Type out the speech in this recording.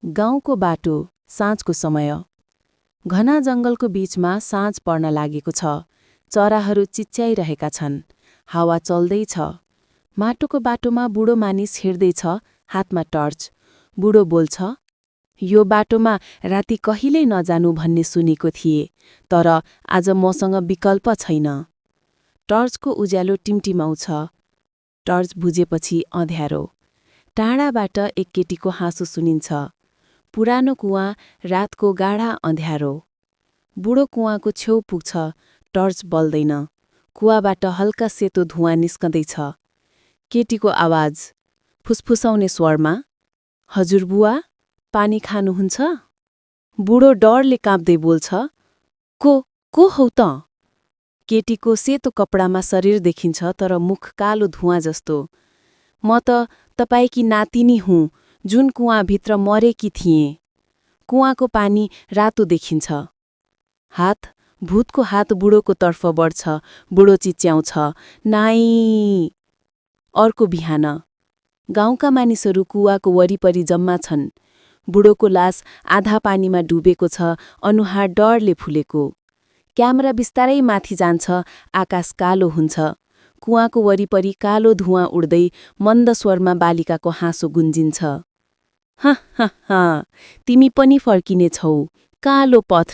गाउँको बाटो, साँझको समय। घना जंगलको बीचमा साँझ पर्न लागेको छ। चराहरू चिच्याइरहेका छन्। हावा चल्दैछ। माटोको बाटोमा बुढो मानिस हिँड्दैछ, हातमा टर्च। बुढो बोल्छ, यो बाटोमा राति कहिल्यै नजानु भन्ने सुनेको थिए, तर आज मसँग विकल्प छैन। टर्चको उज्यालो टिमटिमाउँछ। टर्च बुझेपछि अँध्यारो। टाढाबाट एक केटीको हाँसो सुनिन्छ। पुरानो कुवा, रातको गाढा अँध्यारो। बुढो कुवाको छेउ पुग्छ, टर्च बल्दैन। कुवाबाट हल्का सेतो धुवाँ निस्कँदैछ। केटीको आवाज, फुसफुसाउने स्वरमा, हजुर बुवा, पानी खानुहुन्छ? बुढो डरले काँप्दै बोल्छ, को हौ त? केटीको सेतो कपडामा शरीर देखिन्छ, तर मुख कालो धुवाँ जस्तो। म त तपाईकी नातिनी हुँ, जुन कुवाभित्र मरेकी थिएँ। कुवाको पानी रातो देखिन्छ। भूतको हात बुढोको तर्फ बढ्छ। बुढो चिच्याउँछ, नाइ। अर्को बिहान गाउँका मानिसहरू कुवाको वरिपरि जम्मा छन्। बुढोको लास आधा पानीमा डुबेको छ, अनुहार डरले फुलेको। क्यामेरा बिस्तारै माथि जान्छ, आकाश कालो हुन्छ। कुवाको वरिपरि कालो धुवाँ उड्दै मन्द स्वरमा बालिकाको हाँसो गुन्जिन्छ। तिमी पनि फर्किनेछौ, कालो पथ